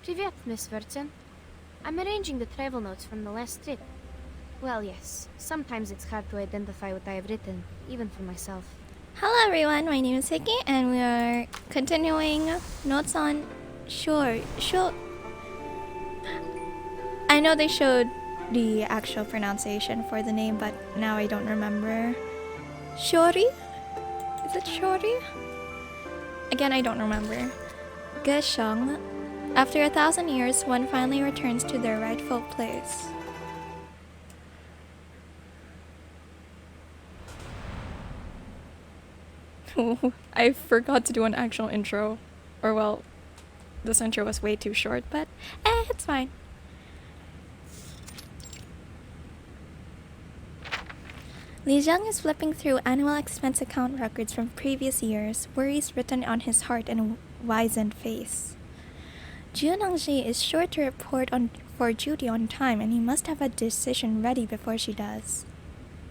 Привет, Miss Verton. I'm arranging the travel notes from the last trip. Well, yes, sometimes it's hard to identify what I have written, even for myself. Hello everyone, my name is Hickey and we are continuing notes on Shuori. I know they showed the actual pronunciation for the name, but now I don't remember. Shuori? Is it Shuori? Again, I don't remember. Getian. After 1,000 years, one finally returns to their rightful place. I forgot to do an actual intro. Or well, this intro was way too short, but it's fine. Li Zhang is flipping through annual expense account records from previous years, worries written on his heart and a wizened face. Jiu Niangzi is sure to report for duty on time, and he must have a decision ready before she does.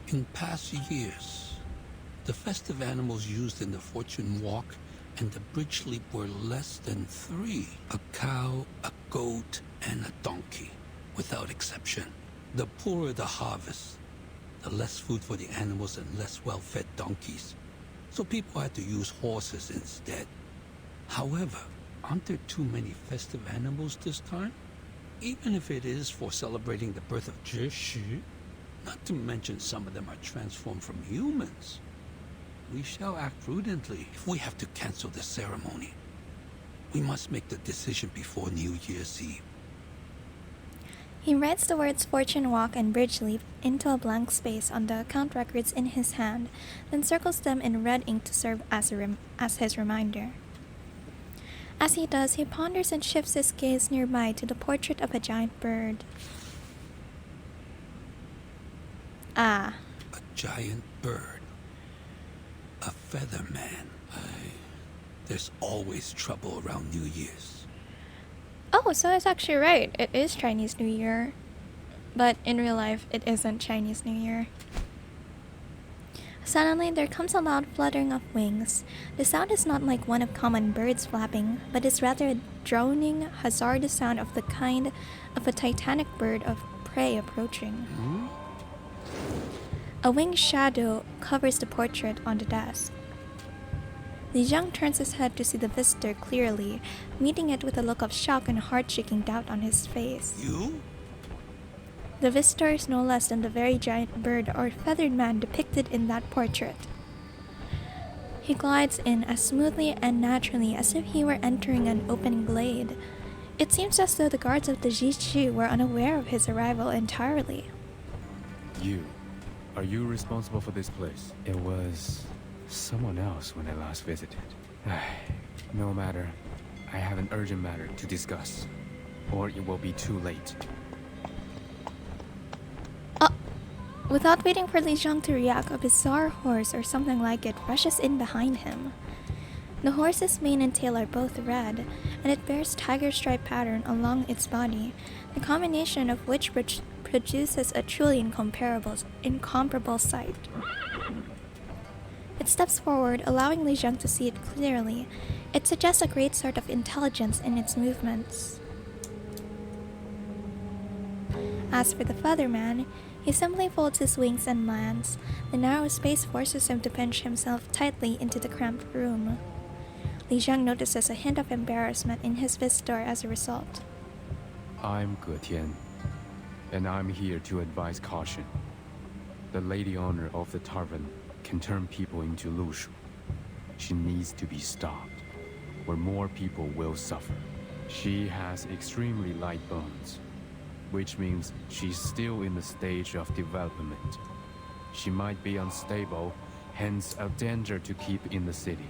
In past years, the festive animals used in the fortune walk and the bridge leap were less than 3. A cow, a goat, and a donkey, without exception. The poorer the harvest, the less food for the animals and less well-fed donkeys. So people had to use horses instead. However, aren't there too many festive animals this time? Even if it is for celebrating the birth of 𝐶𝐠, not to mention some of them are transformed from humans. We shall act prudently if we have to cancel the ceremony. We must make the decision before New Year's Eve. He writes the words fortune walk and bridge leap into a blank space on the account records in his hand, then circles them in red ink to serve as his reminder. As he does, he ponders and shifts his gaze nearby to the portrait of a giant bird. Ah. A giant bird. A feather man. There's always trouble around New Year's. Oh, so it's actually right. It is Chinese New Year. But in real life, it isn't Chinese New Year. Suddenly, there comes a loud fluttering of wings. The sound is not like one of common birds flapping, but is rather a droning, hazardous sound of the kind of a titanic bird of prey approaching. A winged shadow covers the portrait on the desk. Li Zhang turns his head to see the visitor clearly, meeting it with a look of shock and heart-shaking doubt on his face. You? The visitor is no less than the very giant bird or feathered man depicted in that portrait. He glides in as smoothly and naturally as if he were entering an open glade. It seems as though the guards of the 𝐶𝐠 were unaware of his arrival entirely. Are you responsible for this place? It was someone else when I last visited. No matter. I have an urgent matter to discuss, or it will be too late. Without waiting for Li Zhang to react, a bizarre horse or something like it rushes in behind him. The horse's mane and tail are both red, and it bears tiger stripe pattern along its body, the combination of which produces a truly incomparable sight. It steps forward, allowing Li Zhang to see it clearly. It suggests a great sort of intelligence in its movements. As for the feather man, he simply folds his wings and lands. The narrow space forces him to pinch himself tightly into the cramped room. Li Zhang notices a hint of embarrassment in his visitor as a result. I'm Getian, and I'm here to advise caution. The lady owner of the tavern can turn people into lushu. She needs to be stopped, where more people will suffer. She has extremely light bones, which means she's still in the stage of development. She might be unstable, hence a danger to keep in the city.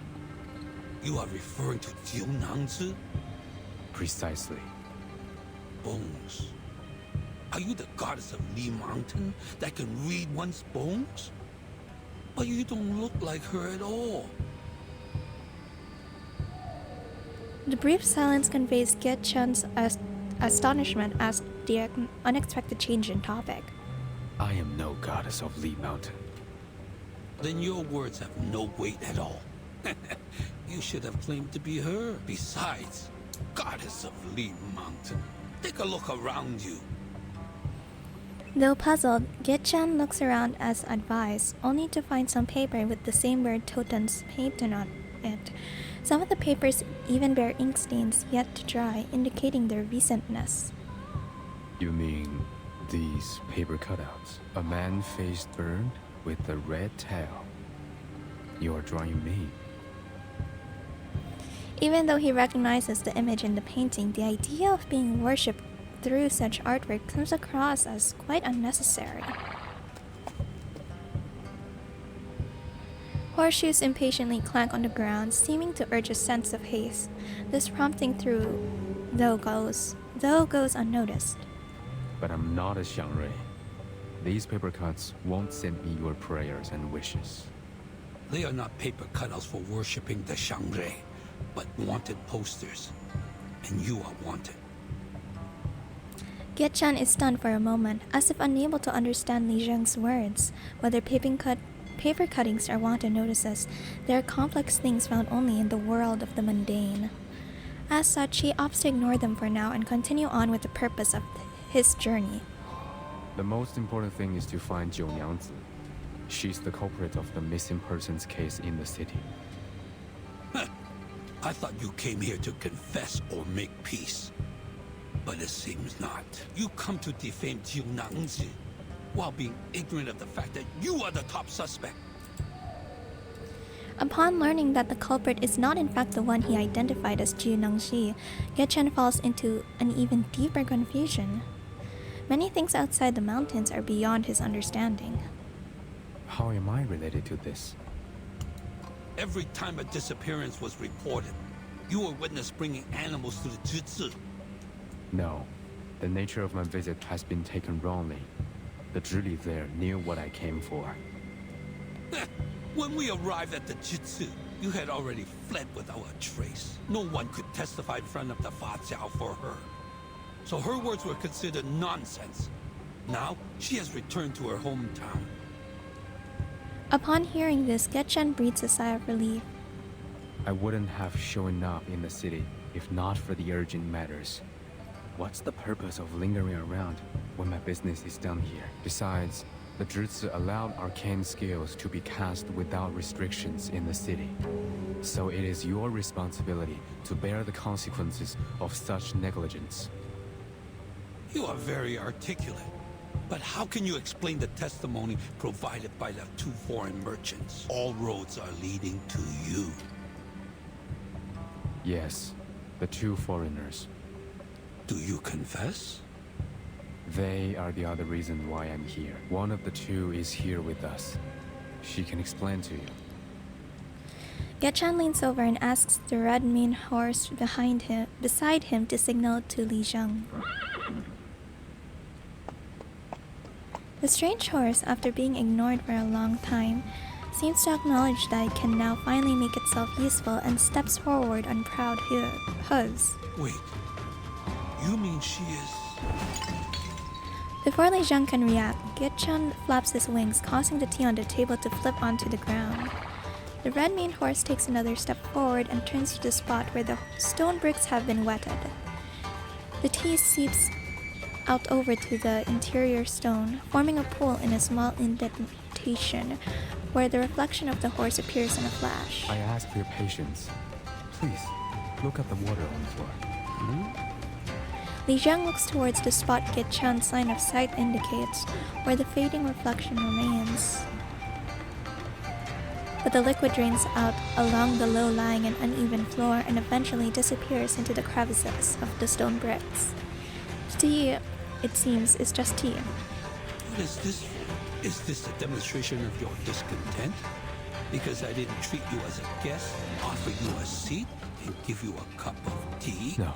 You are referring to Jiu Niangzi? Precisely. Bones. Are you the goddess of Li Mountain that can read one's bones? But you don't look like her at all. The brief silence conveys Getian's astonishment at the unexpected change in topic. I am no goddess of Li Mountain. Then your words have no weight at all. You should have claimed to be her. Besides, goddess of Li Mountain. Take a look around you. Though puzzled, Getian looks around as advised, only to find some paper with the same word 𝚃𝚑𝚎𝚢 painted on it. Some of the papers even bear ink stains yet to dry, indicating their recentness. You mean these paper cutouts? A man face burned with a red tail. You are drawing me. Even though he recognizes the image in the painting, the idea of being worshipped through such artwork comes across as quite unnecessary. Horseshoes impatiently clank on the ground, seeming to urge a sense of haste. This prompting through though goes unnoticed. But I'm not a 𝐿𝐼𝐹. These paper cuts won't send me your prayers and wishes. They are not paper cutouts for worshipping the 𝐿𝐼𝐹, but wanted posters. And you are wanted. Getian is stunned for a moment, as if unable to understand Li Zheng's words. Whether paper cuttings are wanted notices, they are complex things found only in the world of the mundane. As such, he opts to ignore them for now and continue on with the purpose of his journey. The most important thing is to find Jiu Niangzi. She's the culprit of the missing persons case in the city. I thought you came here to confess or make peace. But it seems not. You come to defame Jiu Niangzi while being ignorant of the fact that you are the top suspect. Upon learning that the culprit is not in fact the one he identified as Jiu Niangzi, Getian falls into an even deeper confusion. Many things outside the mountains are beyond his understanding. How am I related to this? Every time a disappearance was reported, you were witness bringing animals to the Zhi. No. The nature of my visit has been taken wrongly. The Zhi there knew what I came for. When we arrived at the Jitsu, you had already fled without a trace. No one could testify in front of the Fa Jiao for her. So her words were considered nonsense. Now, she has returned to her hometown. Upon hearing this, Getian breathes a sigh of relief. I wouldn't have shown up in the city if not for the urgent matters. What's the purpose of lingering around when my business is done here? Besides, the Zhi allowed arcane skills to be cast without restrictions in the city. So it is your responsibility to bear the consequences of such negligence. You are very articulate. But how can you explain the testimony provided by the two foreign merchants? All roads are leading to you. Yes, the two foreigners. Do you confess? They are the other reason why I'm here. One of the two is here with us. She can explain to you. Getian leans over and asks the red mane horse beside him to signal to Li Zheng. The strange horse, after being ignored for a long time, seems to acknowledge that it can now finally make itself useful and steps forward on proud hooves. Wait, you mean she is... Before Li Zheng can react, Getian flaps his wings, causing the tea on the table to flip onto the ground. The red mane horse takes another step forward and turns to the spot where the stone bricks have been wetted. The tea seeps out over to the interior stone, forming a pool in a small indentation where the reflection of the horse appears in a flash. I ask for your patience. Please, look at the water on the floor. Li Zheng looks towards the spot Getian's line of sight indicates, where the fading reflection remains. But the liquid drains out along the low-lying and uneven floor and eventually disappears into the crevices of the stone bricks. Tea, it seems, is just tea. What is this? Is this a demonstration of your discontent? Because I didn't treat you as a guest, offer you a seat, and give you a cup of tea? No,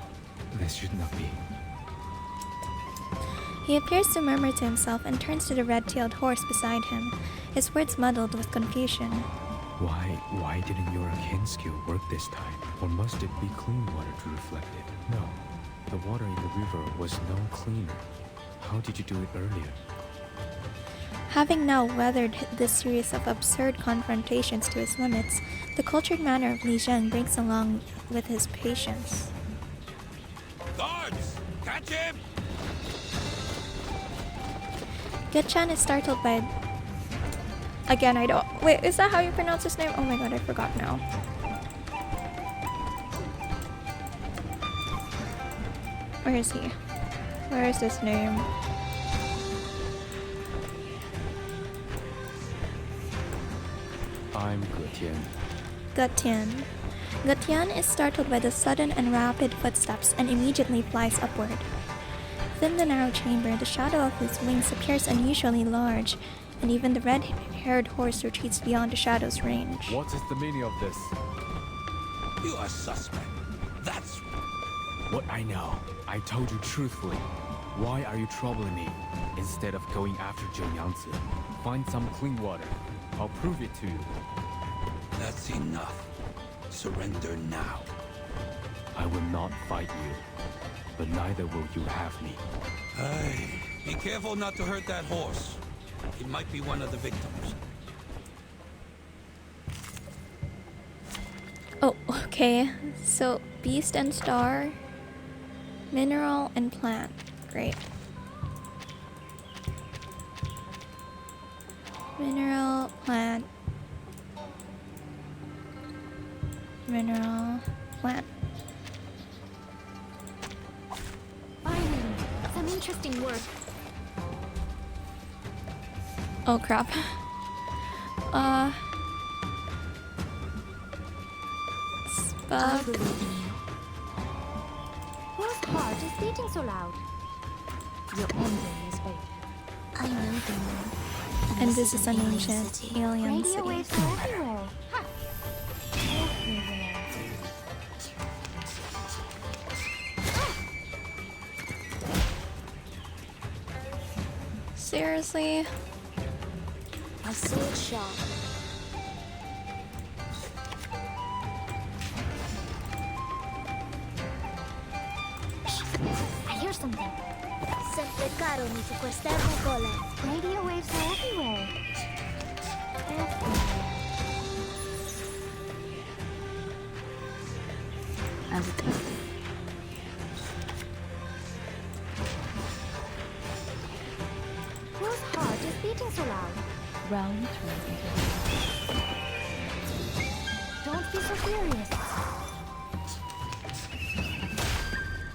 this should not be. He appears to murmur to himself and turns to the red-tailed horse beside him, his words muddled with confusion. Why didn't your arcane skill work this time? Or must it be clean water to reflect it? No, the water in the river was no cleaner. How did you do it earlier? Having now weathered this series of absurd confrontations to his limits, the cultured manner of Li Zheng brings along with his patience. Catch him! Getian is startled by... Again, I don't... Wait, is that how you pronounce his name? Oh my god, I forgot now. Where is he? Where is his name? I'm Getian. Getian. Getian is startled by the sudden and rapid footsteps and immediately flies upward. Within the narrow chamber, the shadow of his wings appears unusually large, and even the red-haired horse retreats beyond the shadow's range. What is the meaning of this? You are suspect. That's... What I know. I told you truthfully. Why are you troubling me? Instead of going after Jiu Niangzi, find some clean water. I'll prove it to you. That's enough. Surrender now. I will not fight you, but neither will you have me. Hey, be careful not to hurt that horse. It might be one of the victims. Oh, okay. So, beast and star, mineral and plant. Great. Mineral, plant. Mineral, plant. Finally, some interesting work. Oh crap. I Spug. believe in you. Whose heart is beating so loud? Your own day is fake. I know them. And this is an ancient alien Radio city. waves are everywhere. Ha! Everywhere. Seriously? I see it shot. I hear something. Sempre caro mi su quest'ermo cole. Radio waves are everywhere. Everywhere. As it is. Whose heart is beating so loud? Round turns into Don't be so furious.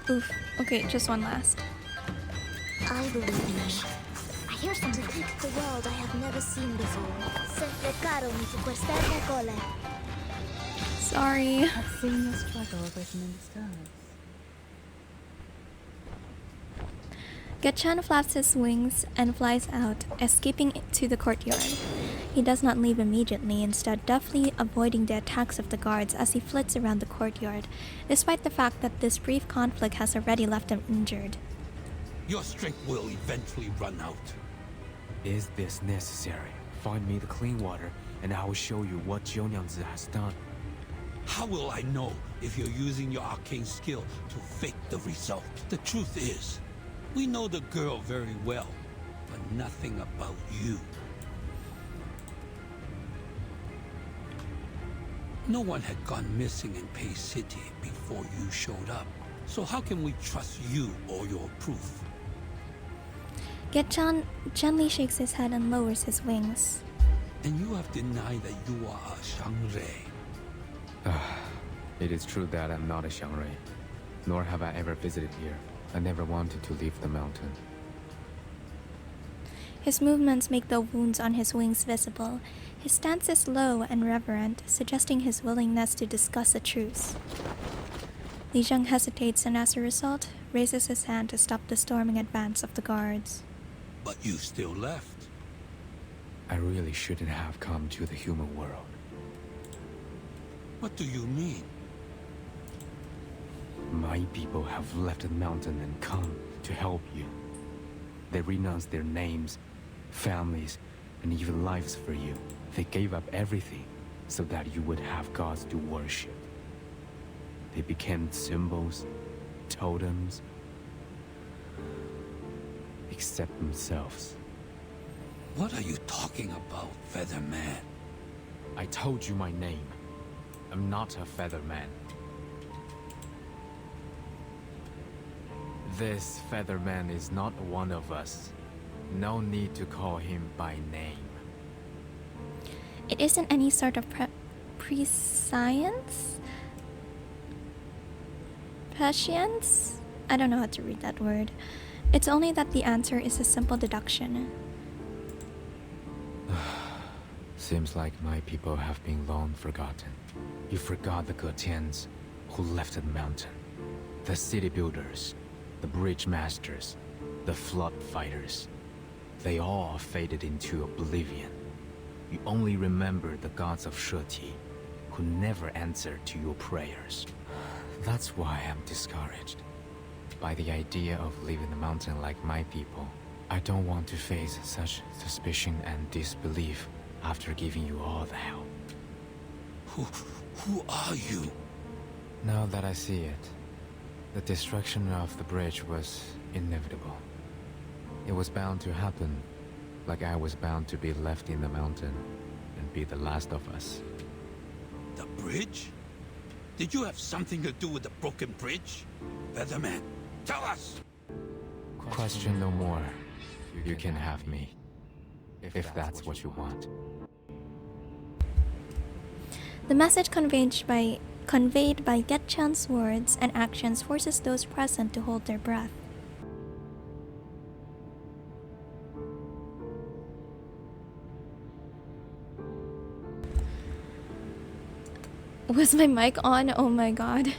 Oof. Okay, just one last. I believe in you. I hear To something. hit the world I have never seen before. Sempre caro mi su quest'ermo cole. Sorry. I've seen your struggle written in the stars. Getian flaps his wings and flies out, escaping to the courtyard. He does not leave immediately, instead deftly avoiding the attacks of the guards as he flits around the courtyard, despite the fact that this brief conflict has already left him injured. Your strength will eventually run out. Is this necessary? Find me the clean water, and I will show you what Jiu Niangzi has done. How will I know if you're using your arcane skill to fake the result? The truth is, we know the girl very well, but nothing about you. No one had gone missing in Pei City before you showed up. So how can we trust you or your proof? Getian gently shakes his head and lowers his wings. And you have denied that you are a Xiangrui. It is true that I'm not a Xiangrui, nor have I ever visited here. I never wanted to leave the mountain. His movements make the wounds on his wings visible. His stance is low and reverent, suggesting his willingness to discuss a truce. Li Zheng hesitates and as a result, raises his hand to stop the storming advance of the guards. But you still left. I really shouldn't have come to the human world. What do you mean? My people have left the mountain and come to help you. They renounced their names, families, and even lives for you. They gave up everything so that you would have gods to worship. They became symbols, totems, except themselves. What are you talking about, Featherman? I told you my name. I'm not a feather man. This featherman is not one of us. No need to call him by name. It isn't any sort of prescience? Prescience? I don't know how to read that word. It's only that the answer is a simple deduction. Seems like my people have been long forgotten. You forgot the Getians who left the mountain. The city builders, the bridge masters, the flood fighters. They all faded into oblivion. You only remember the gods of Shuori, who never answered to your prayers. That's why I'm discouraged by the idea of leaving the mountain like my people. I don't want to face such suspicion and disbelief after giving you all the help. Who are you? Now that I see it, the destruction of the bridge was inevitable. It was bound to happen, like I was bound to be left in the mountain and be the last of us. The bridge? Did you have something to do with the broken bridge? Featherman, tell us! Question no more. You can have me, if that's what you want. The message conveyed by Getian's words and actions forces those present to hold their breath. Was my mic on? Oh my god.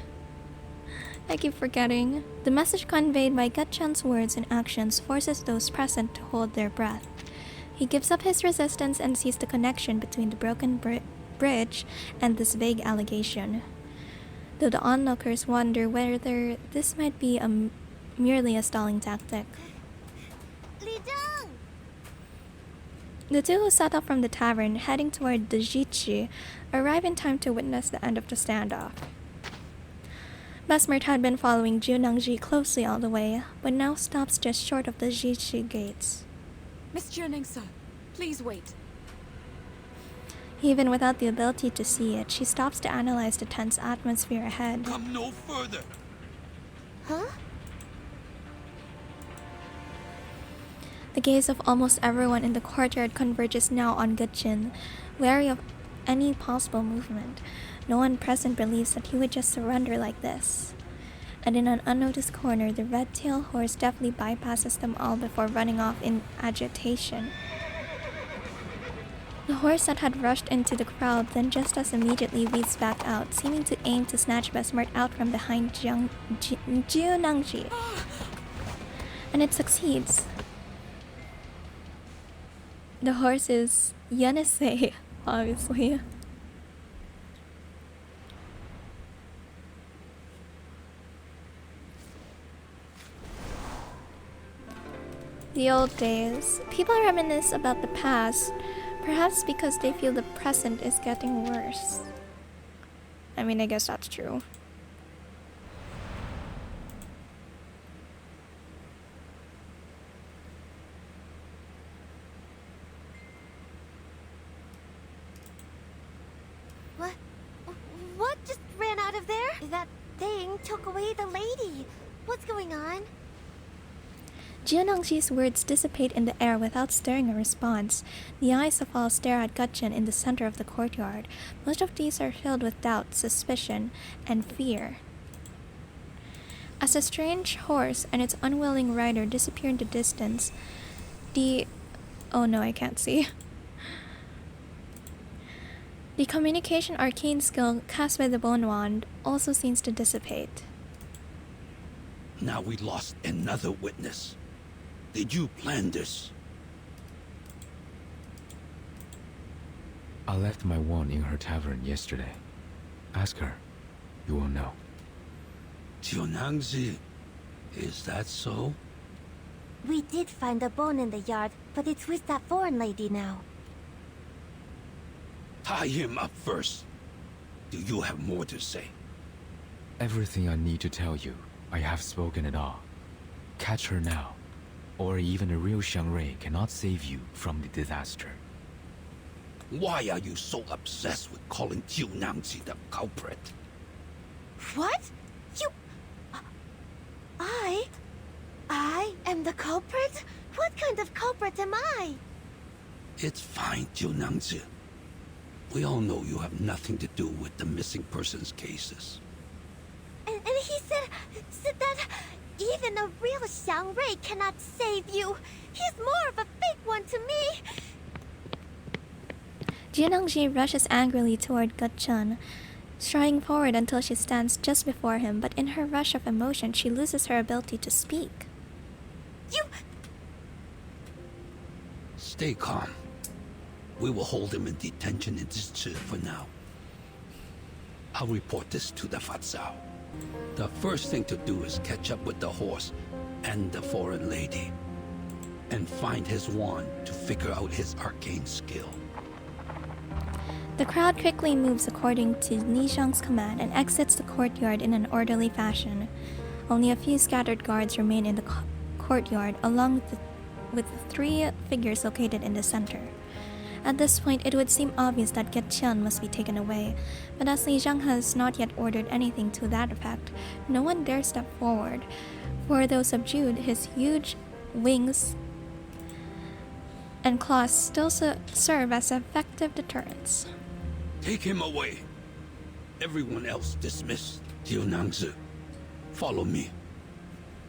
I keep forgetting. The message conveyed by Getian's words and actions forces those present to hold their breath. He gives up his resistance and sees the connection between the broken bridge and this vague allegation. Though the onlookers wonder whether this might be merely a stalling tactic. The two who set off from the tavern, heading toward the 𝚃𝚑𝚎𝚢, arrive in time to witness the end of the standoff. Besmert had been following Jiu Niangzi closely all the way, but now stops just short of the 𝚃𝚎𝚎 gates. Miss Jiu Niangzi, please wait. Even without the ability to see it, she stops to analyze the tense atmosphere ahead. Come no further! Huh? The gaze of almost everyone in the courtyard converges now on Getian, wary of any possible movement. No one present believes that he would just surrender like this. And in an unnoticed corner, the red-tailed horse deftly bypasses them all before running off in agitation. The horse that had rushed into the crowd then just as immediately weaves back out, seeming to aim to snatch Besmert out from behind Jiu Niangzi. And it succeeds. The horse is Yenisei, obviously. The old days. People reminisce about the past, perhaps because they feel the present is getting worse. I mean, I guess that's true. What just ran out of there? That thing took away the lady. What's going on? Jiu Niangzi's words dissipate in the air without stirring a response. The eyes of all stare at Getian in the center of the courtyard. Most of these are filled with doubt, suspicion, and fear. As a strange horse and its unwilling rider disappear in the distance, oh no, I can't see. The communication arcane skill cast by the Bone Wand also seems to dissipate. Now we lost another witness. Did you plan this? I left my wand in her tavern yesterday. Ask her. You will know. Jiu Niangzi, is that so? We did find a bone in the yard, but it's with that foreign lady now. Tie him up first. Do you have more to say? Everything I need to tell you, I have spoken it all. Catch her now, or even a real 𝐿 cannot save you from the disaster. Why are you so obsessed with calling Jiu Niangzi the culprit? What? The culprit? What kind of culprit am I? It's fine, Jiu Niangzi. We all know you have nothing to do with the missing persons cases. And he said that even a real 𝐿 cannot save you. He's more of a fake one to me. Jiu Niangzi rushes angrily toward Getian, striding forward until she stands just before him, but in her rush of emotion, she loses her ability to speak. You... Stay calm. We will hold him in detention in 𝐶𝐶 for now. I'll report this to the 𝚃𝚎𝐽. The first thing to do is catch up with the horse and the foreign lady, and find his wand to figure out his arcane skill. The crowd quickly moves according to Li Zhang's command and exits the courtyard in an orderly fashion. Only a few scattered guards remain in the courtyard, along with the three figures located in the center. At this point, it would seem obvious that Getian must be taken away, but as Li Zhang has not yet ordered anything to that effect, no one dare step forward, for though subdued, his huge wings and claws still serve as effective deterrents. Take him away. Everyone else dismissed. Jiu Niangzi, follow me.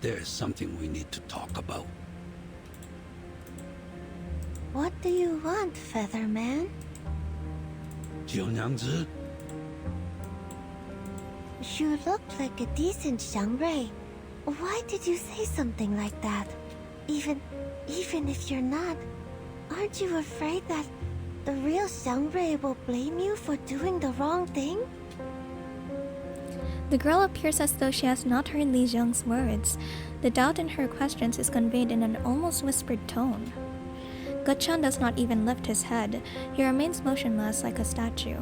There is something we need to talk about. What do you want, Featherman? Jiu Niangzi? You look like a decent 𝐿. Why did you say something like that? Even if you're not, aren't you afraid that the real 𝐿 will blame you for doing the wrong thing? The girl appears as though she has not heard Li Zhang's words. The doubt in her questions is conveyed in an almost whispered tone. Getian does not even lift his head. He remains motionless like a statue.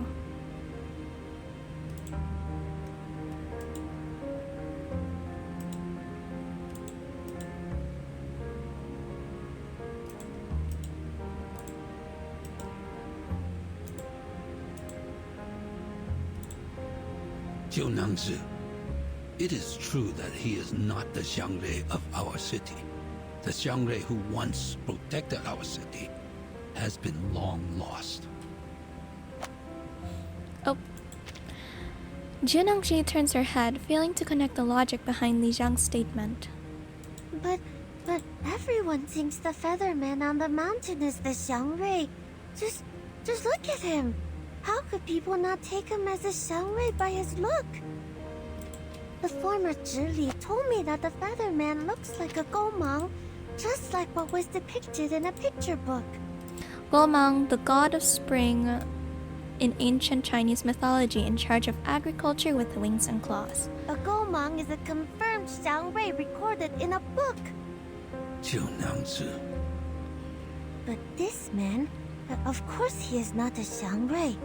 Jiu Niangzi, it is true that he is not the 𝐿 of our city. The 𝐿 who once protected our city has been long lost. Oh. Jiu Niangzi turns her head, failing to connect the logic behind Li Zhang's statement. But everyone thinks the Featherman on the mountain is the 𝐿. Just look at him. How could people not take him as a 𝐿 by his look? The former Zhili told me that the Featherman looks like a 𝐿-mang, just like what was depicted in a picture book. 𝐿-mang, the god of spring in ancient Chinese mythology, in charge of agriculture with wings and claws. A 𝐿-mang is a confirmed 𝐿 recorded in a book. Jiu Niangzi. But this man, of course he is not a 𝐿.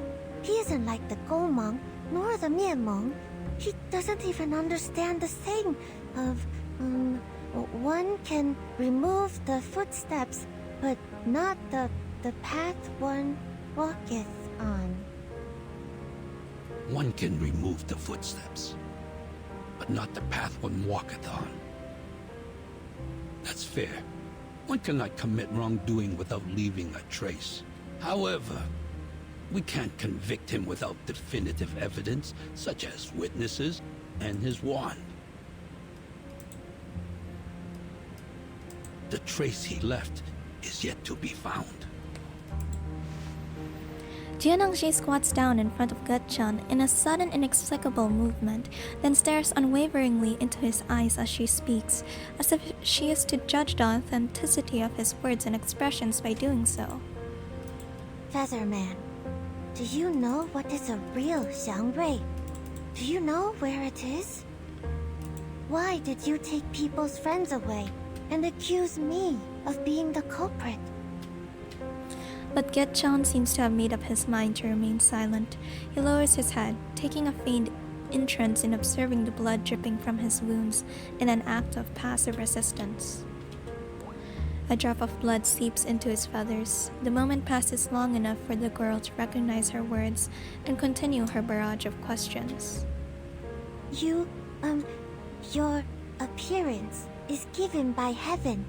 He isn't like the 𝐿-mang, nor the mian-mang. He doesn't even understand the saying of, one can remove the footsteps, but not the path one walketh on. One can remove the footsteps, but not the path one walketh on. That's fair. One cannot commit wrongdoing without leaving a trace. However, we can't convict him without definitive evidence, such as witnesses and his wand. The trace he left is yet to be found. Jiu Niangzi squats down in front of Getian in a sudden, inexplicable movement, then stares unwaveringly into his eyes as she speaks, as if she is to judge the authenticity of his words and expressions by doing so. Featherman, do you know what is a real 𝐿? Do you know where it is? Why did you take people's friends away and accuse me of being the culprit? But Getian seems to have made up his mind to remain silent. He lowers his head, taking a faint interest in observing the blood dripping from his wounds in an act of passive resistance. A drop of blood seeps into his feathers. The moment passes long enough for the girl to recognize her words and continue her barrage of questions. Your appearance is given by heaven.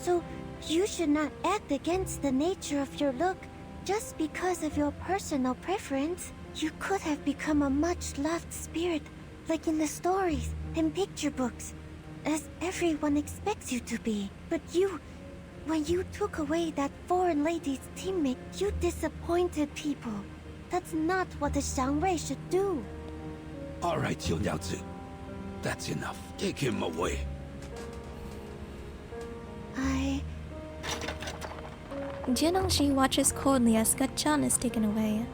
So you should not act against the nature of your look just because of your personal preference. You could have become a much-loved spirit, like in the stories and picture books, as everyone expects you to be. But when you took away that foreign lady's teammate, you disappointed people. That's not what a 𝐻𝐿 should do. All right, Jiu Niangzi. That's enough. Take him away. Jiu Niangzi watches coldly as Getian is taken away.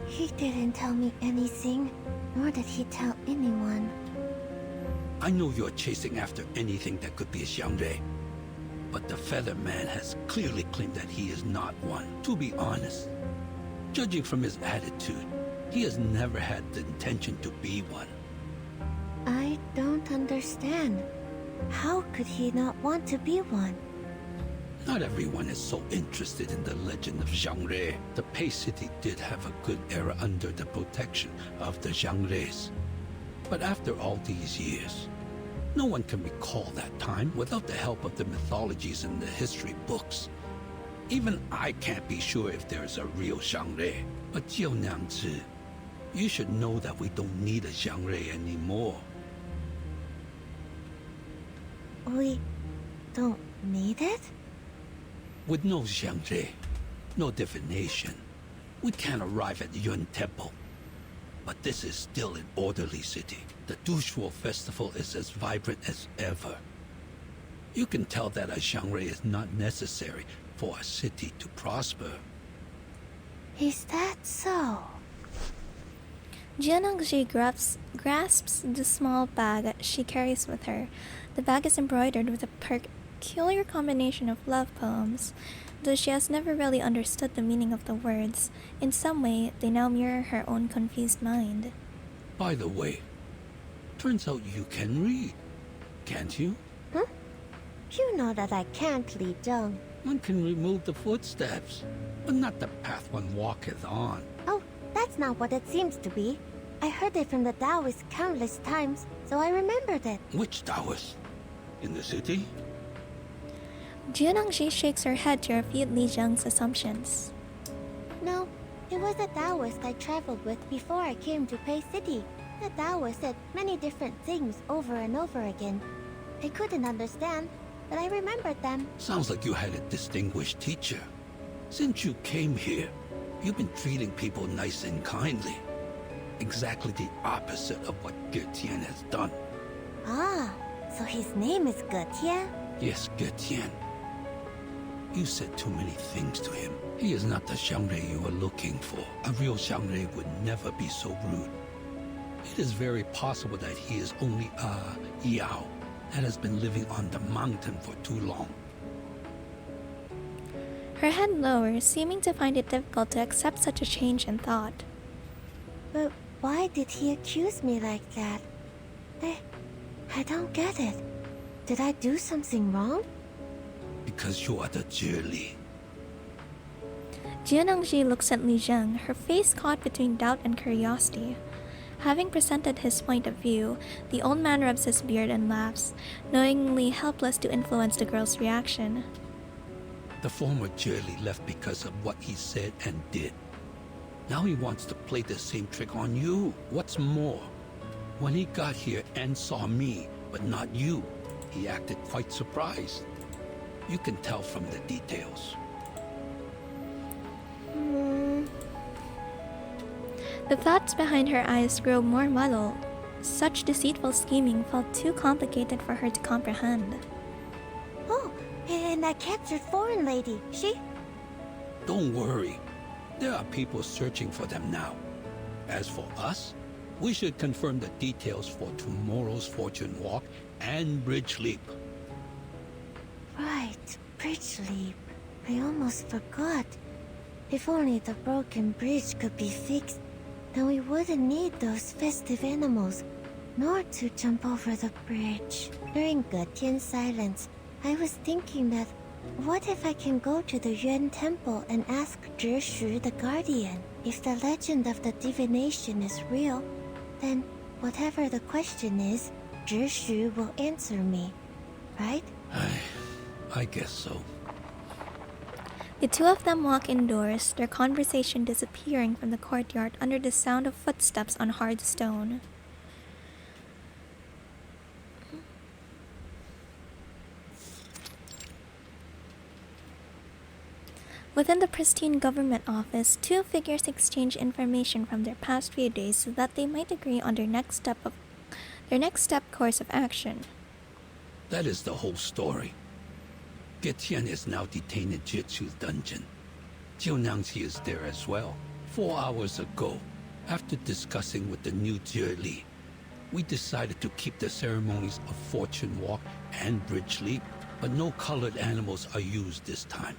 He didn't tell me anything, nor did he tell anyone. I know you're chasing after anything that could be a 𝐻𝐿, but the Feather Man has clearly claimed that he is not one. To be honest, judging from his attitude, he has never had the intention to be one. I don't understand. How could he not want to be one? Not everyone is so interested in the legend of 𝐻𝐿. The Pei City did have a good era under the protection of the 𝐻𝐿s. But after all these years, no one can recall that time without the help of the mythologies and the history books. Even I can't be sure if there's a real 𝐻𝐿. But Jiu Niangzi, you should know that we don't need a 𝐻𝐿 anymore. We don't need it? With no 𝐻𝐿, no divination, we can't arrive at Yuan Temple. But this is still an orderly city. The Dushuo festival is as vibrant as ever. You can tell that a 𝐻𝐿 is not necessary for a city to prosper. Is that so? Jiu Niangzi grasps the small bag she carries with her. The bag is embroidered with a peculiar combination of love poems. Though she has never really understood the meaning of the words, in some way they now mirror her own confused mind. By the way, turns out you can read, can't you? Huh? You know that I can't, Li Zheng. One can remove the footsteps, but not the path one walketh on. Oh, that's not what it seems to be. I heard it from the Taoist countless times, so I remembered it. Which Taoist? In the city? Jiu Niangzi shakes her head to refute Li Zheng's assumptions. No, it was a Taoist I traveled with before I came to Pei City. The Taoist said many different things over and over again. I couldn't understand, but I remembered them. Sounds like you had a distinguished teacher. Since you came here, you've been treating people nice and kindly. Exactly the opposite of what Getian has done. Ah, so his name is Getian? Yes, Getian. You said too many things to him. He is not the 𝐻𝐿 you were looking for. A real 𝐻𝐿 would never be so rude. It is very possible that he is only a Yao that has been living on the mountain for too long. Her head lowers, seeming to find it difficult to accept such a change in thought. But why did he accuse me like that? I don't get it. Did I do something wrong? Because you are the Zhi. Jiu Niangzi looks at Li Zheng, her face caught between doubt and curiosity. Having presented his point of view, the old man rubs his beard and laughs, knowingly helpless to influence the girl's reaction. The former Zhi left because of what he said and did. Now he wants to play the same trick on you. What's more, when he got here and saw me, but not you, he acted quite surprised. You can tell from the details. The thoughts behind her eyes grow more muddled. Such deceitful scheming felt too complicated for her to comprehend. Oh, and that captured foreign lady, she? Don't worry. There are people searching for them now. As for us, we should confirm the details for tomorrow's fortune walk and bridge leap. Right, bridge leap. I almost forgot. If only the broken bridge could be fixed, then we wouldn't need those festive animals, nor to jump over the bridge. During Getian's silence, I was thinking that, what if I can go to the Yuan Temple and ask 𝐷𝐸 the Guardian? If the legend of the divination is real, then whatever the question is, 𝐷𝐸 will answer me, right? I guess so. The two of them walk indoors, their conversation disappearing from the courtyard under the sound of footsteps on hard stone. Within the pristine government office, two figures exchange information from their past few days so that they might agree on their next step course of action. That is the whole story. Getian is now detained in Jitsu's dungeon. Jiu Niangzi is there as well. 4 hours ago, after discussing with the new Jiu, we decided to keep the ceremonies of Fortune Walk and Bridge Leap, but no colored animals are used this time.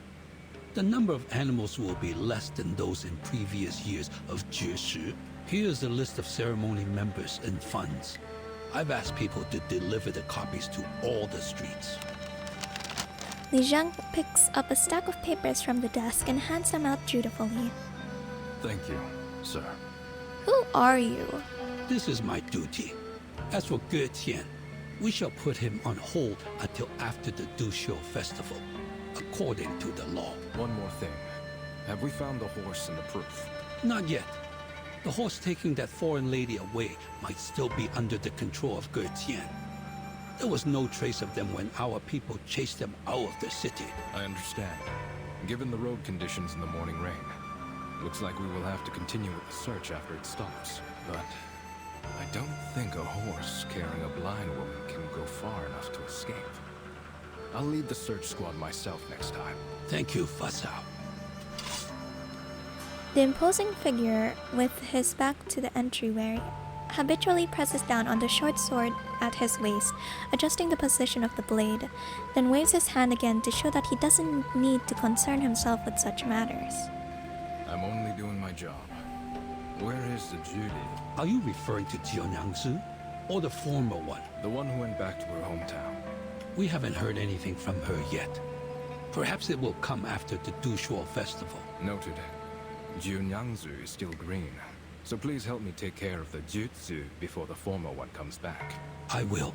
The number of animals will be less than those in previous years of Jiu. Here is a list of ceremony members and funds. I've asked people to deliver the copies to all the streets. Li Zhang picks up a stack of papers from the desk and hands them out dutifully. Thank you, sir. Who are you? This is my duty. As for Getian, we shall put him on hold until after the Dushuo festival, according to the law. One more thing. Have we found the horse and the proof? Not yet. The horse taking that foreign lady away might still be under the control of Getian. There was no trace of them when our people chased them out of the city. I understand. Given the road conditions in the morning rain, looks like we will have to continue with the search after it stops. But I don't think a horse carrying a blind woman can go far enough to escape. I'll lead the search squad myself next time. Thank you, Fasao. The imposing figure, with his back to the entryway, habitually presses down on the short sword at his waist, adjusting the position of the blade, then waves his hand again to show that he doesn't need to concern himself with such matters. I'm only doing my job. Where is the Judy? Are you referring to Jiu Niangzi, or the former one? The one who went back to her hometown. We haven't heard anything from her yet. Perhaps it will come after the Dushuo festival. Noted. Jiu Niangzi is still green, so please help me take care of the jutsu before the former one comes back. I will.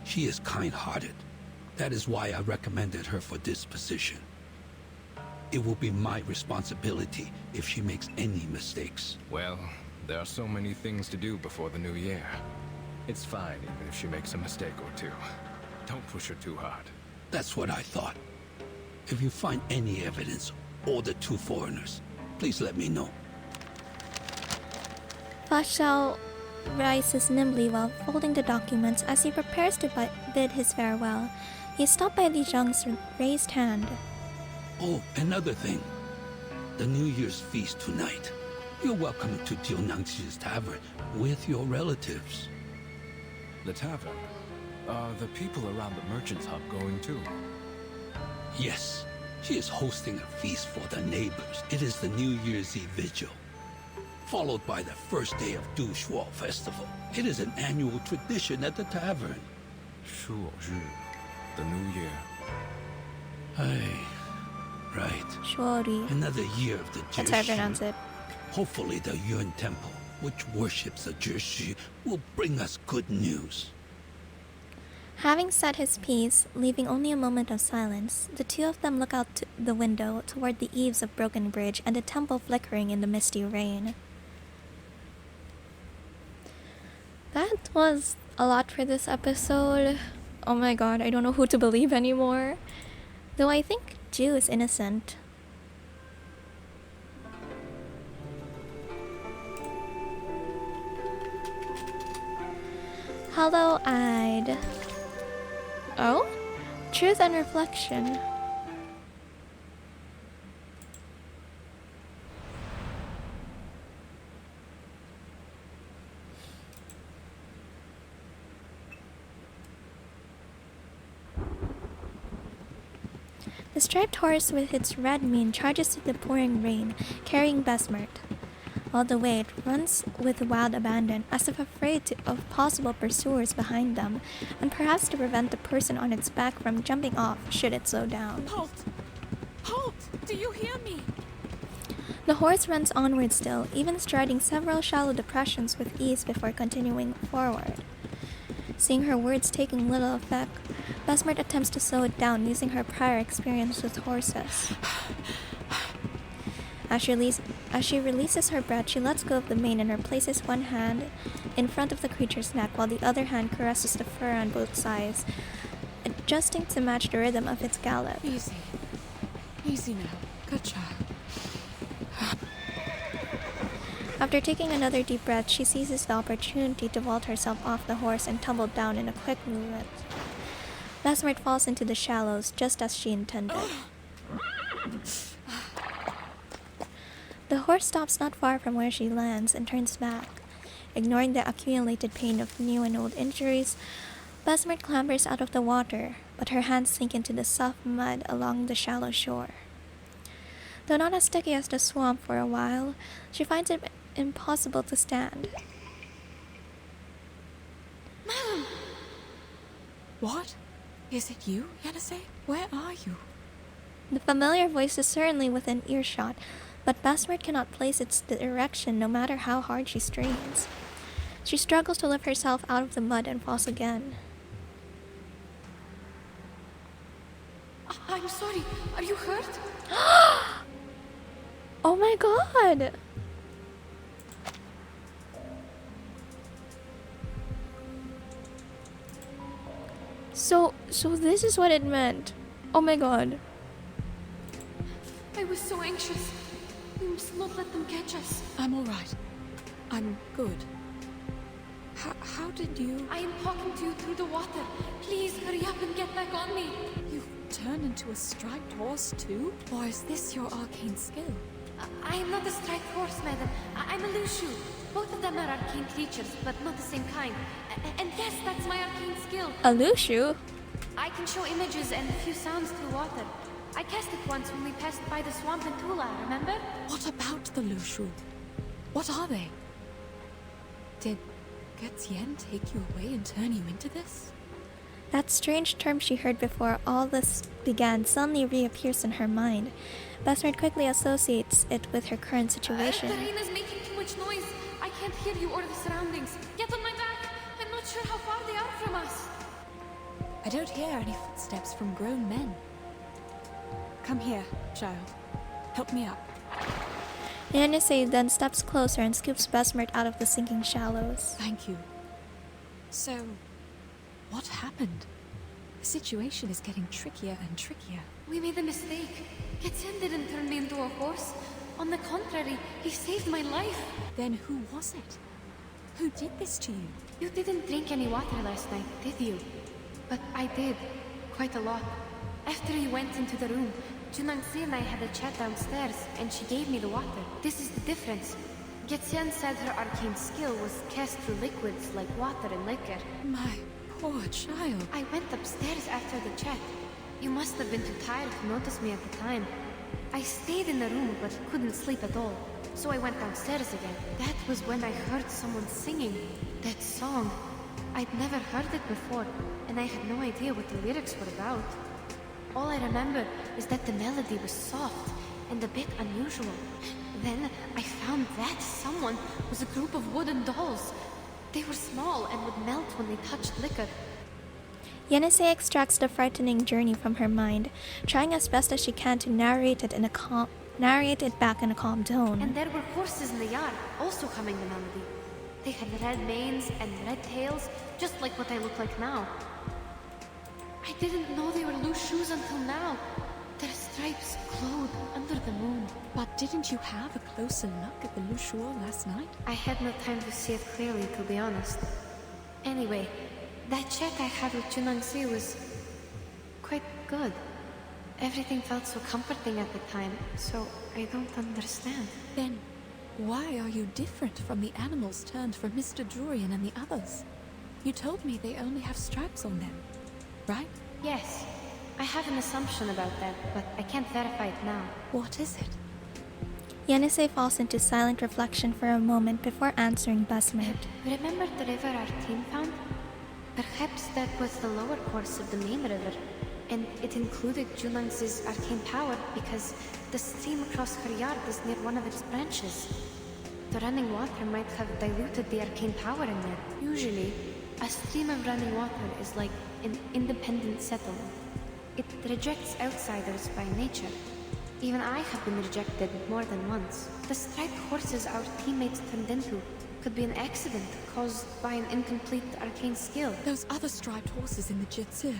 She is kind-hearted. That is why I recommended her for this position. It will be my responsibility if she makes any mistakes. Well, there are so many things to do before the new year. It's fine even if she makes a mistake or two. Don't push her too hard. That's what I thought. If you find any evidence, or the two foreigners, please let me know. Fa Xiao rises nimbly while folding the documents as he prepares to bid his farewell. He is stopped by Li Zhang's raised hand. Oh, another thing. The New Year's feast tonight. You're welcome to Jiu Niangzi's tavern with your relatives. The tavern? Are the people around the merchant's hub going too? Yes, she is hosting a feast for the neighbors. It is the New Year's Eve vigil, followed by the first day of Dushuo festival. It is an annual tradition at the tavern. Shuori, the new year. Hey, right. Shuori. Another year of the Jiu. That's how I pronounce it. Hopefully the Yuan Temple, which worships the Jiu, will bring us good news. Having said his piece, leaving only a moment of silence, the two of them look out the window toward the eaves of Broken Bridge and the temple flickering in the misty rain. That was a lot for this episode. Oh my god, I don't know who to believe anymore. Though I think Jiu is innocent. Hollow-eyed. Oh? Truth and reflection. The striped horse with its red mane charges through the pouring rain, carrying Besmert. All the way it runs with wild abandon, as if afraid of possible pursuers behind them, and perhaps to prevent the person on its back from jumping off should it slow down. Halt! Halt! Do you hear me? The horse runs onward still, even striding several shallow depressions with ease before continuing forward. Seeing her words taking little effect, Besmert attempts to slow it down using her prior experience with horses. As she releases her breath, she lets go of the mane and replaces one hand in front of the creature's neck while the other hand caresses the fur on both sides, adjusting to match the rhythm of its gallop. Easy. Easy now. Good child. After taking another deep breath, she seizes the opportunity to vault herself off the horse and tumble down in a quick movement. Besmert falls into the shallows just as she intended. The horse stops not far from where she lands and turns back. Ignoring the accumulated pain of new and old injuries, Besmert clambers out of the water, but her hands sink into the soft mud along the shallow shore. Though not as sticky as the swamp for a while, she finds it impossible to stand. Madam! What? Is it you, Niangzi? Where are you? The familiar voice is certainly within earshot, but Besmert cannot place its direction no matter how hard she strains. She struggles to lift herself out of the mud and falls again. I'm sorry. Are you hurt? Oh my god! So this is what it meant. Oh my god. I was so anxious. We must not let them catch us. I'm all right. I'm good. How did you... I am talking to you through the water. Please hurry up and get back on me. You've turned into a striped horse too? Or is this your arcane skill? I am not a striped horse, madam. I'm a lushu. Both of them are arcane creatures, but not the same kind. And yes, that's my arcane skill. A lushu? I can show images and a few sounds through water. I cast it once when we passed by the swamp in Tula, remember? What about the lushu? What are they? Did Getian take you away and turn you into this? That strange term she heard before all this began suddenly reappears in her mind. Besmert quickly associates it with her current situation. The rain is making too much noise. I can't hear you or the surroundings. Get on my back. I'm not sure how far they are from us. I don't hear any footsteps from grown men. Come here, child. Help me up. Niangzi then steps closer and scoops Besmert out of the sinking shallows. Thank you. So, what happened? The situation is getting trickier and trickier. We made a mistake. Getian didn't turn me into a horse. On the contrary, he saved my life. Then who was it? Who did this to you? You didn't drink any water last night, did you? But I did. Quite a lot. After you went into the room, Jiu Niangzi and I had a chat downstairs, and she gave me the water. This is the difference. Getian said her arcane skill was cast through liquids like water and liquor. My poor child. I went upstairs after the chat. You must have been too tired to notice me at the time. I stayed in the room but couldn't sleep at all, so I went downstairs again. That was when I heard someone singing that song. I'd never heard it before, and I had no idea what the lyrics were about. All I remember is that the melody was soft and a bit unusual. Then I found that someone was a group of wooden dolls. They were small and would melt when they touched liquor. Niangzi extracts the frightening journey from her mind, trying as best as she can to narrate it back in a calm tone. And there were horses in the yard, also humming the melody. They had red manes and red tails, just like what I look like now. I didn't know they were loose shoes until now. Their stripes glowed under the moon. But didn't you have a closer look at the lushuo last night? I had no time to see it clearly, to be honest. Anyway, that chat I had with Jiu Niangzi was quite good. Everything felt so comforting at the time, so I don't understand. Then, why are you different from the animals turned from Mr. Durian and the others? You told me they only have stripes on them, right? Yes, I have an assumption about that, but I can't verify it now. What is it? Niangzi falls into silent reflection for a moment before answering Besmert. Remember the river our team found? Perhaps that was the lower course of the main river, and it included Jiu Niangzi's arcane power because the stream across her yard is near one of its branches. The running water might have diluted the arcane power in there. Usually, A stream of running water is like an independent settlement. It rejects outsiders by nature. Even I have been rejected more than once. The striped horses our teammates turned into could be an accident caused by an incomplete arcane skill. Those other striped horses in the Jiu-Niangzi.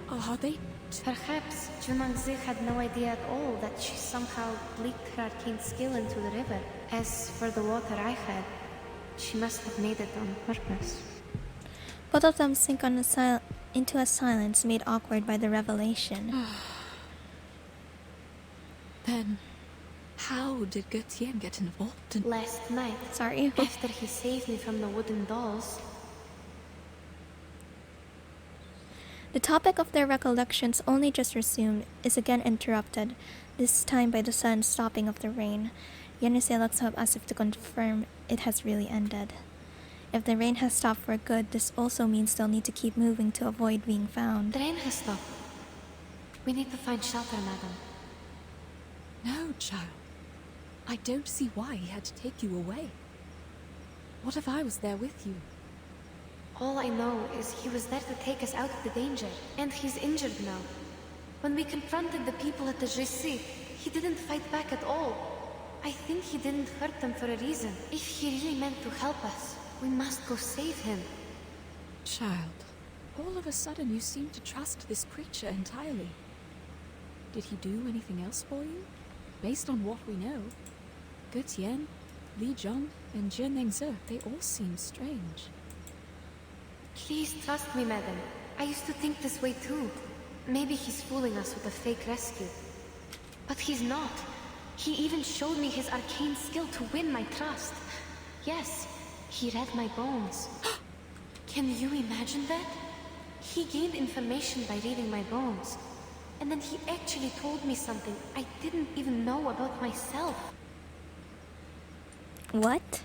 Are they? Perhaps Jiu Niangzi had no idea at all that she somehow leaked her arcane skill into the river. As for the water I had, she must have made it on purpose. Both of them sink on into a silence made awkward by the revelation. Then, how did Getian get involved? Last night, Sorry. after he saved me from the wooden dolls, The topic of their recollections, only just resumed, is again interrupted, this time by the sudden stopping of the rain. Yenisei looks up as if to confirm it has really ended. If the rain has stopped for good, this also means they'll need to keep moving to avoid being found. the rain has stopped. We need to find shelter, madam. No, child. I don't see why he had to take you away. What if I was there with you? All I know is he was there to take us out of the danger, and he's injured now. When we confronted the people at the Jiu, he didn't fight back at all. I think he didn't hurt them for a reason. If he really meant to help us, we must go save him. Child, all of a sudden you seem to trust this creature entirely. Did he do anything else for you? Based on what we know, Getian, Li Zhong, and Jiu Niangzi, they all seem strange. Please trust me, madam. I used to think this way too. Maybe he's fooling us with a fake rescue. But he's not. He even showed me his arcane skill to win my trust. Yes, he read my bones. Can you imagine that? He gained information by reading my bones. And then he actually told me something I didn't even know about myself. What?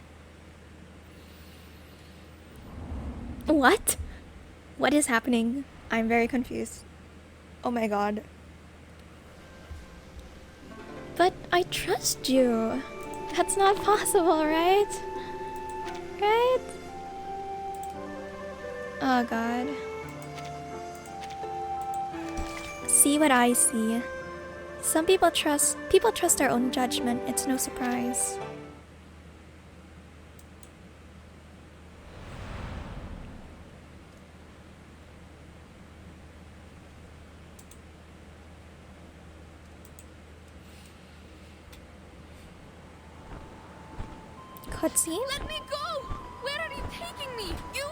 What? What is happening? I'm very confused. Oh my god. But I trust you. That's not possible, right? Right? Oh god. See what I see. Some people trust their own judgment. It's no surprise. Cutscene? Let me go! Where are you taking me? You...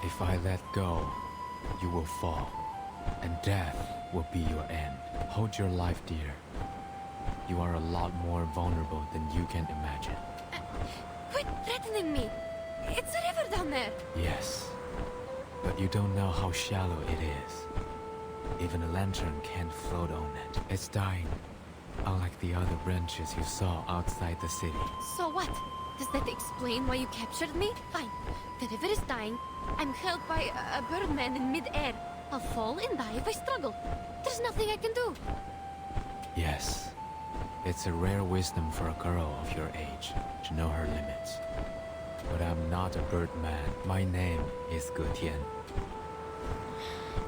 If I let go, you will fall, and death will be your end. Hold your life dear. You are a lot more vulnerable than you can imagine. Quit threatening me! It's a river down there! Yes, but you don't know how shallow it is. Even a lantern can't float on it. It's dying, unlike the other branches you saw outside the city. So what? Does that explain why you captured me? Fine. The river is dying. I'm held by a birdman in mid-air. I'll fall and die if I struggle. There's nothing I can do. Yes, it's a rare wisdom for a girl of your age to know her limits. But I'm not a birdman. My name is Getian.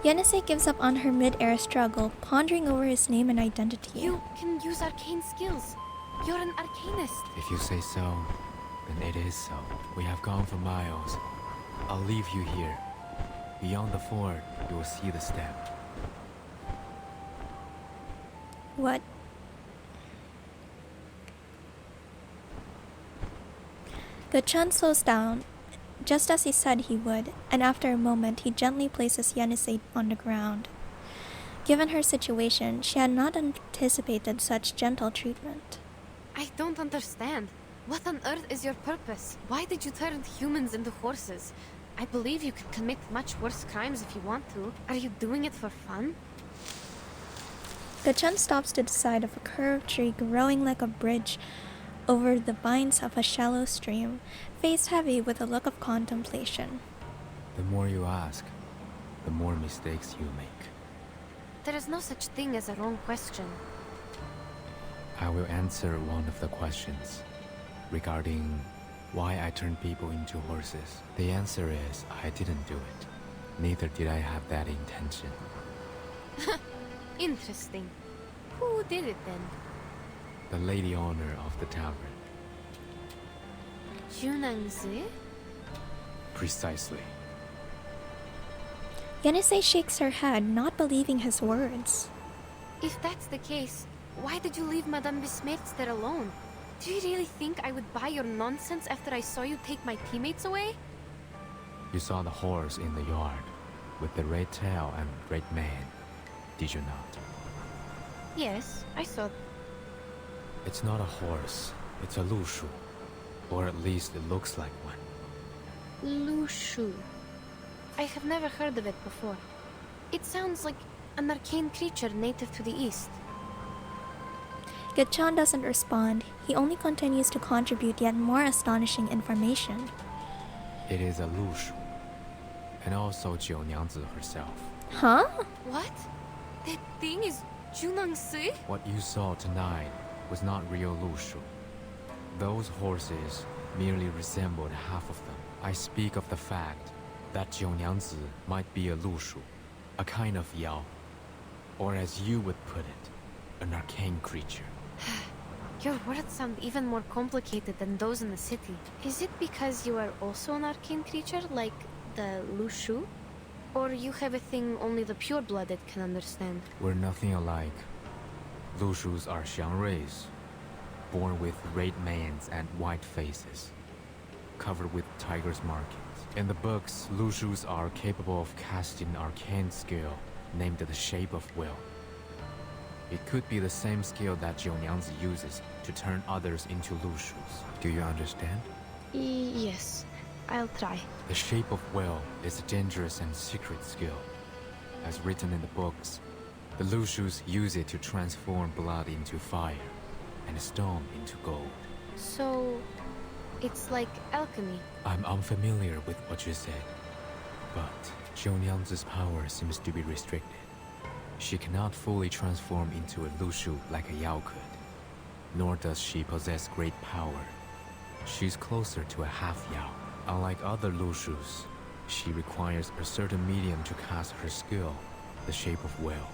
Yenisei gives up on her mid-air struggle, pondering over his name and identity. You can use arcane skills. You're an arcanist. If you say so, then it is so. We have gone for miles. I'll leave you here. Beyond the ford, you will see the step. What? Getian slows down, just as he said he would, and after a moment he gently places Yenisei on the ground. Given her situation, she had not anticipated such gentle treatment. I don't understand. What on earth is your purpose? Why did you turn humans into horses? I believe you could commit much worse crimes if you want to. Are you doing it for fun? Getian stops to the side of a curved tree growing like a bridge over the vines of a shallow stream, face heavy with a look of contemplation. The more you ask, the more mistakes you make. There is no such thing as a wrong question. I will answer one of the questions regarding Why I turned people into horses? The answer is I didn't do it. Neither did I have that intention. Interesting. Who did it then? The lady owner of the tavern. Jiu Niangzi? Precisely. Yenisei shakes her head, not believing his words. If that's the case, why did you leave Madame Bismarck there alone? Do you really think I would buy your nonsense after I saw you take my teammates away? You saw the horse in the yard, with the red tail and red mane, did you not? Yes, I saw. It's not a horse, it's a lushu. Or at least it looks like one. Lushu. I have never heard of it before. It sounds like an arcane creature native to the east. Getian doesn't respond. He only continues to contribute yet more astonishing information. It is a lushu. And also Jiu Niangzi herself. Huh? What? That thing is Jiu Niangzi? What you saw tonight was not real lushu. Those horses merely resembled half of them. I speak of the fact that Jiu Niangzi might be a lushu, a kind of yao, or as you would put it, an arcane creature. Your words sound even more complicated than those in the city. Is it because you are also an arcane creature, like the Lushu? Or you have a thing only the pure-blooded can understand? We're nothing alike. Lushus are 𝐿𝐼𝐹s, born with red manes and white faces, covered with tiger's markings. In the books, Lushus are capable of casting an arcane skill named the Shape of Will. It could be the same skill that Jiu Niangzi uses to turn others into Lushus. Do you understand? Yes, I'll try. The Shape of Will is a dangerous and secret skill. As written in the books, the Lushus use it to transform blood into fire and stone into gold. So, it's like alchemy. I'm unfamiliar with what you said, but Jiu Niangzi's power seems to be restricted. She cannot fully transform into a Lushu like a Yao could, nor does she possess great power. She's closer to a half Yao. Unlike other Lushus, she requires a certain medium to cast her skill, the Shape of Will.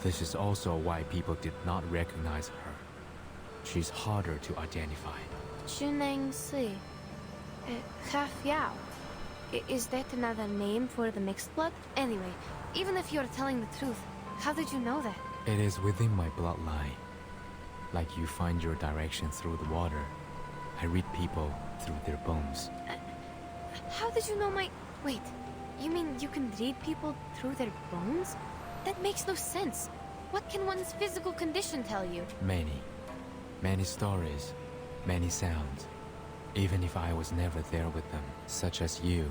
This is also why people did not recognize her. She's harder to identify. Jiu Niangzi. Half Yao. Is that another name for the mixed blood? Anyway, even if you're telling the truth, how did you know that? It is within my bloodline. Like you find your direction through the water, I read people through their bones. How did you know my... Wait, you mean you can read people through their bones? That makes no sense. What can one's physical condition tell you? Many stories, many sounds. Even if I was never there with them, such as you,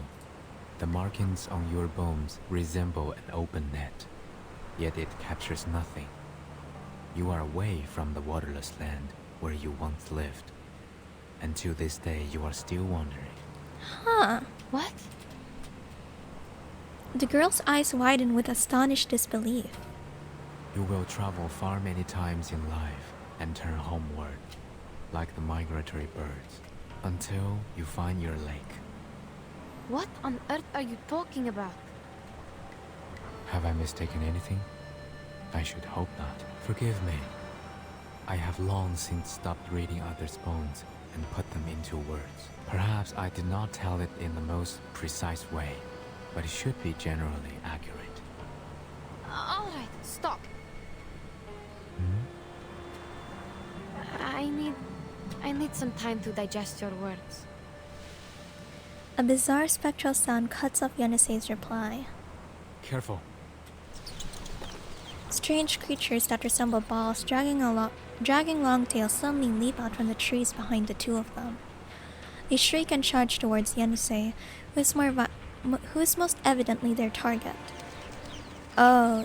the markings on your bones resemble an open net, yet it captures nothing. You are away from the waterless land where you once lived, and to this day you are still wandering. Huh. What? The girl's eyes widen with astonished disbelief. You will travel far many times in life and turn homeward, like the migratory birds, until you find your lake. What on earth are you talking about? Have I mistaken anything? I should hope not. Forgive me. I have long since stopped reading others' bones and put them into words. Perhaps I did not tell it in the most precise way, but it should be generally accurate. Alright, stop. I need some time to digest your words. A bizarre spectral sound cuts off Yenisei's reply. Careful. Strange creatures that resemble balls dragging long tails suddenly leap out from the trees behind the two of them. They shriek and charge towards Yenisei, who is most evidently their target. Oh,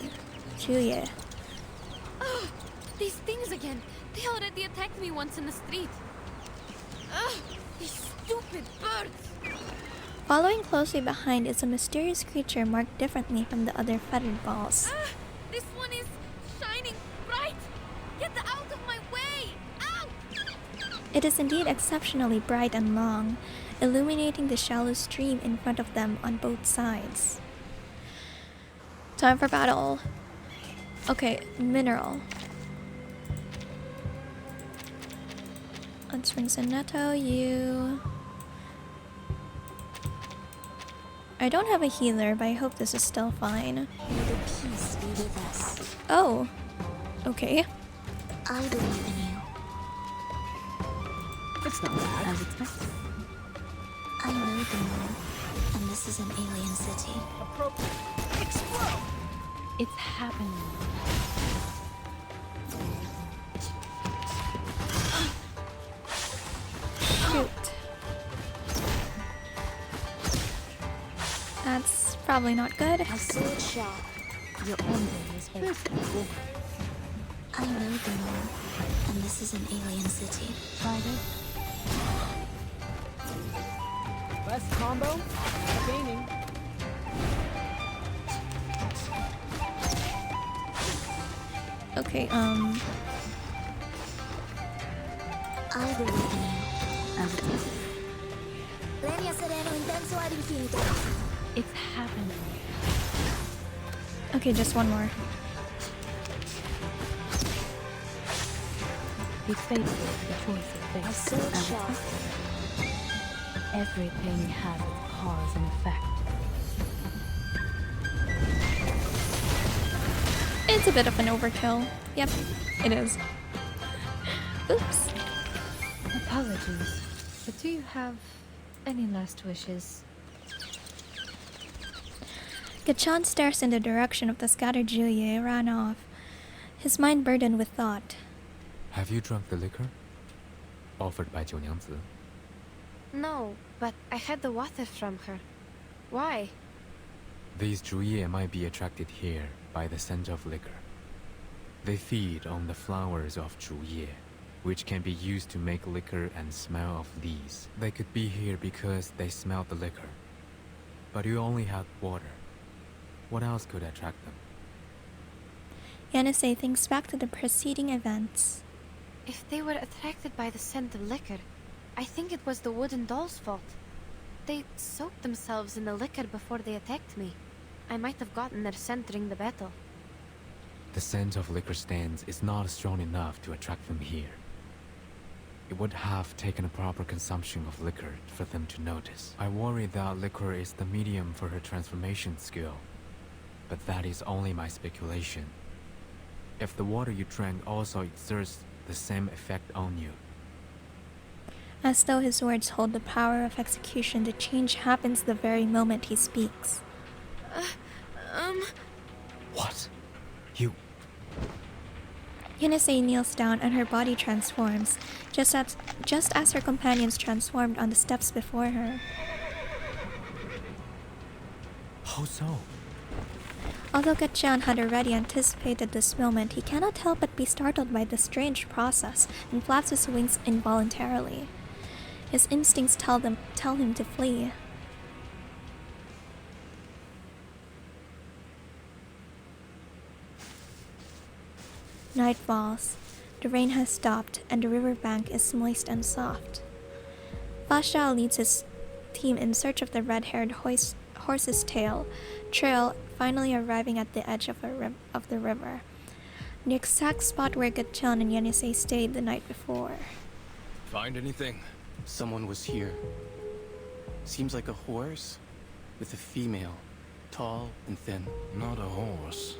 Juye. Ugh, these things again. They already attacked me once in the street. Ugh, these stupid birds. Following closely behind is a mysterious creature marked differently from the other feathered balls. This one is shining bright. Get out of my way. Ow! It is indeed exceptionally bright and long, illuminating the shallow stream in front of them on both sides. Time for battle. Okay, mineral. Let's rinse and netto you. I don't have a healer, but I hope this is still fine. May the peace be with us. Oh, okay. I believe in you. It's not bad. As expected. I know the moon, and this is an alien city. Explode! It's happening. Shoot. That's probably not good. A sword shot. Your own day is here. I know the moon, and this is an alien city. Try this. Less combo, gaining. Okay, I believe in you. As expected. Lenia sereno intenso ad infinito. It's happening. okay, just one more. Be faithful to the choice of fate. A sword As shot. expected. Everything has its cause and effect. It's a bit of an overkill. Yep, it is. Oops. Apologies, but do you have any last wishes? Getian stares in the direction of the scattered Jiu ran off, his mind burdened with thought. Have you drunk the liquor? Offered by Jiu Niangzi? No, but I had the water from her. Why? These Jiu might be attracted here by the scent of liquor. They feed on the flowers of Jiu, which can be used to make liquor and smell of these. They could be here because they smelled the liquor. But you only had water. What else could attract them? Yanase thinks back to the preceding events. If they were attracted by the scent of liquor, I think it was the wooden doll's fault. They soaked themselves in the liquor before they attacked me. I might have gotten their scent during the battle. The scent of liquor stands is not strong enough to attract them here. It would have taken a proper consumption of liquor for them to notice. I worry that liquor is the medium for her transformation skill. But that is only my speculation. If the water you drank also exerts the same effect on you. As though his words hold the power of execution, the change happens the very moment he speaks. What? You... Yanase kneels down and her body transforms, just as her companions transformed on the steps before her. How so? Although Getian had already anticipated this moment, he cannot help but be startled by the strange process and flaps his wings involuntarily. His instincts tell him to flee. Night falls. The rain has stopped, and the riverbank is moist and soft. Fa leads his team in search of the red-haired horse's trail, finally arriving at the edge of the river, the exact spot where Getian and Yanase stayed the night before. Find anything? Someone was here. Seems like a horse with a female, tall and thin. Not a horse,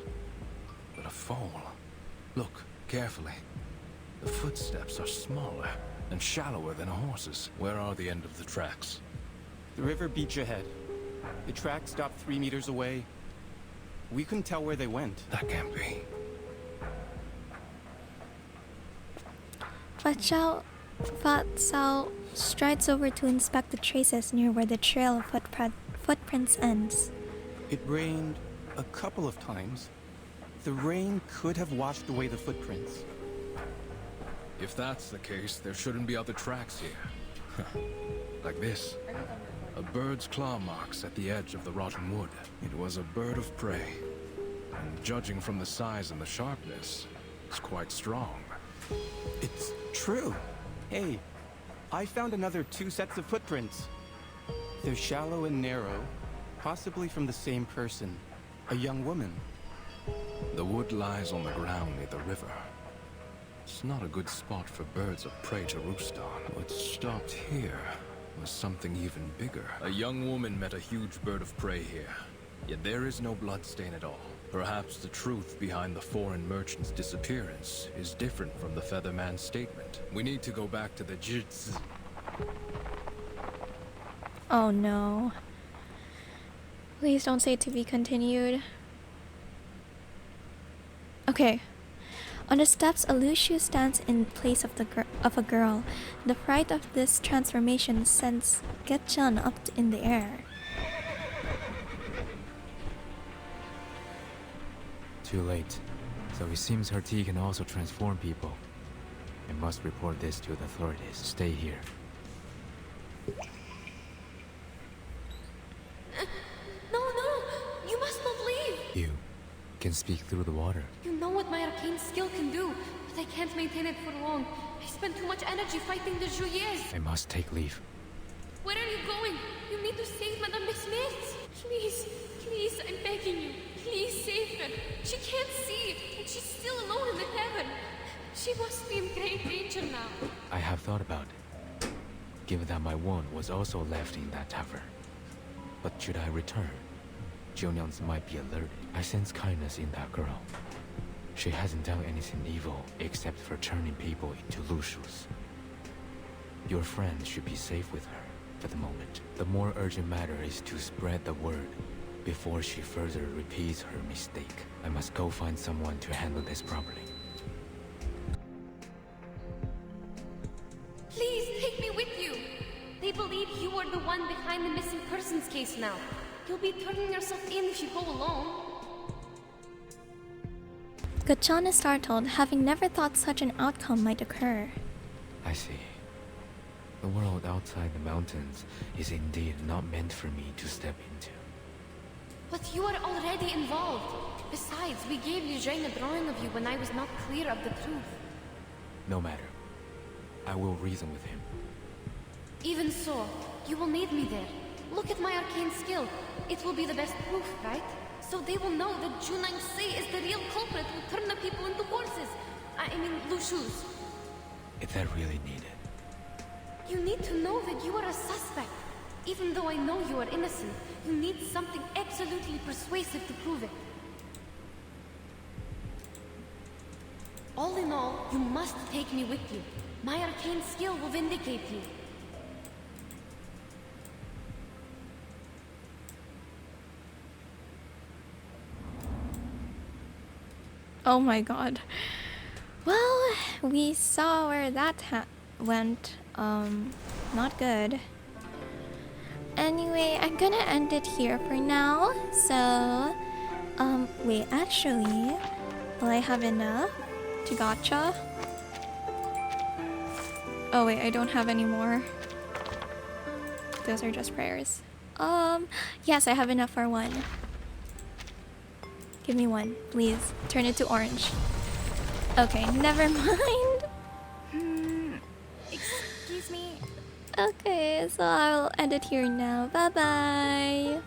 but a foal. Look carefully. The footsteps are smaller and shallower than a horse's. Where are the end of the tracks? The river beach ahead. The track stopped 3 meters away. We couldn't tell where they went. That can't be. Fa Cao strides over to inspect the traces near where the trail of footprints ends. It rained a couple of times. The rain could have washed away the footprints. If that's the case, there shouldn't be other tracks here. Like this. A bird's claw marks at the edge of the rotten wood. It was a bird of prey. And judging from the size and the sharpness, it's quite strong. It's true. Hey, I found another 2 sets of footprints. They're shallow and narrow, possibly from the same person, a young woman. The wood lies on the ground near the river. It's not a good spot for birds of prey to roost on. What stopped here was something even bigger. A young woman met a huge bird of prey here, yet there is no bloodstain at all. Perhaps the truth behind the foreign merchant's disappearance is different from the Featherman's statement. We need to go back to the 𝐃𝐨𝐠𝐬𝐧𝐠. Oh no. Please don't say to be continued. Okay. On the steps, a Lushu stands in place of a girl. The fright of this transformation sends Getian up in the air. Too late. So it seems her tea can also transform people. I must report this to the authorities. Stay here. No, you must not leave. You can speak through the water. You know what my arcane skill can do, but I can't maintain it for long. I spend too much energy fighting the Jiu. I must take leave. Where are you going? You need to save Madame Smith. Please, I'm begging you. Please save her. She can't see, and she's still alone in the cavern. She must be in great danger now. I have thought about it. Given that my wand was also left in that tavern. But should I return, Jiu Niangzi might be alerted. I sense kindness in that girl. She hasn't done anything evil except for turning people into Lushus. Your friend should be safe with her for the moment. The more urgent matter is to spread the word before she further repeats her mistake. I must go find someone to handle this properly. Please take me with you. They believe you are the one behind the missing persons case now. You'll be turning yourself in if you go alone. Getian is startled, having never thought such an outcome might occur. I see. The world outside the mountains is indeed not meant for me to step into. But you are already involved. Besides, we gave Liu Zhang a drawing of you when I was not clear of the truth. No matter. I will reason with him. Even so, you will need me there. Look at my arcane skill. It will be the best proof, right? So they will know that Jiu Niangzi is the real culprit who turned the people into horses. I mean, Lushus. Is that really needed? You need to know that you are a suspect. Even though I know you are innocent, you need something absolutely persuasive to prove it. All in all, you must take me with you. My arcane skill will vindicate you. Oh my god. Well, we saw where that went. Not good. Anyway, I'm gonna end it here for now. So, wait, actually, will I have enough to gacha? Oh wait, I don't have any more. Those are just prayers. Yes, I have enough for one. Give me one, please. Turn it to orange. Okay, never mind. Excuse me. Okay, so I'll end it here now. Bye bye.